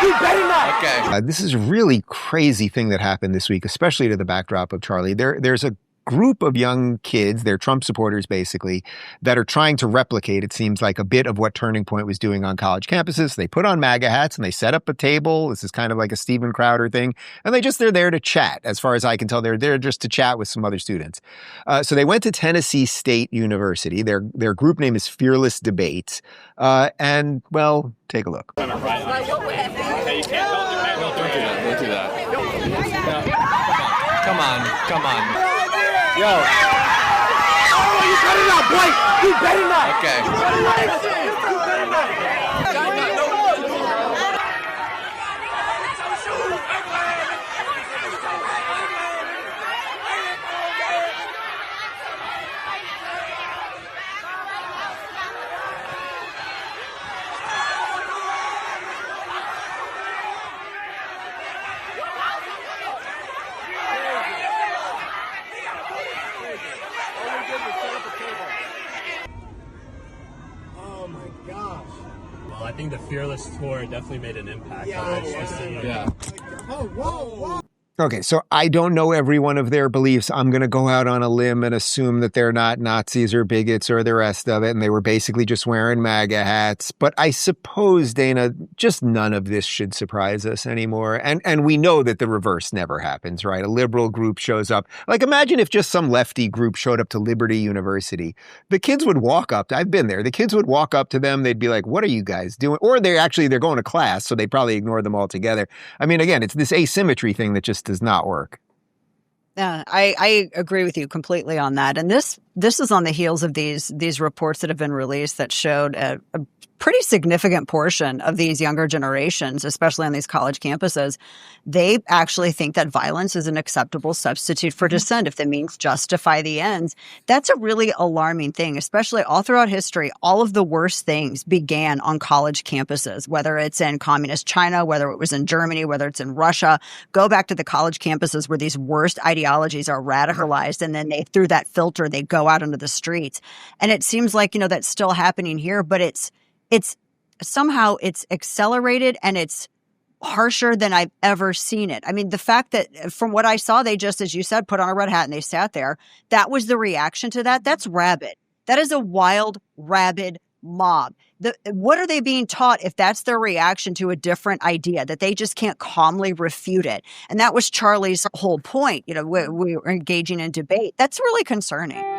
You better not. Okay. This is a really crazy thing that happened this week, especially to the backdrop of Charlie. There's a group of young kids, they're Trump supporters basically, that are trying to replicate, it seems like, a bit of what Turning Point was doing on college campuses. They put on MAGA hats and they set up a table. This is kind of like a Steven Crowder thing. And they're there to chat. As far as I can tell, they're there just to chat with some other students. So they went to Tennessee State University. Their group name is Fearless Debates. And, well, take a look. Hey, you can't don't do that. Come on. Yo. Oh, you better not, boy. You better not. Okay. You better not. You better not. Oh my gosh. Well, I think the Fearless tour definitely made an impact. Yeah. Oh, whoa. Okay, so I don't know every one of their beliefs. I'm going to go out on a limb and assume that they're not Nazis or bigots or the rest of it, and they were basically just wearing MAGA hats. But I suppose, Dana, just none of this should surprise us anymore. And we know that the reverse never happens, right? A liberal group shows up. Like, imagine if just some lefty group showed up to Liberty University. The kids would walk up. I've been there. The kids would walk up to them. They'd be like, what are you guys doing? Or they're going to class, so they'd probably ignore them altogether. I mean, again, it's this asymmetry thing that just does not work. Yeah, I agree with you completely on that. And this is on the heels of these reports that have been released that showed a pretty significant portion of these younger generations, especially on these college campuses, they actually think that violence is an acceptable substitute for dissent if the means justify the ends. That's a really alarming thing, especially all throughout history. All of the worst things began on college campuses, whether it's in communist China, whether it was in Germany, whether it's in Russia. Go back to the college campuses where these worst ideologies are radicalized, and then through that filter, they go out into the streets. And it seems like, that's still happening here, but it's somehow it's accelerated and it's harsher than I've ever seen it. I mean, the fact that from what I saw, they just, as you said, put on a red hat and they sat there. That was the reaction to that. That's rabid. That is a wild, rabid mob. What are they being taught if that's their reaction to a different idea, that they just can't calmly refute it? And that was Charlie's whole point. We were engaging in debate. That's really concerning.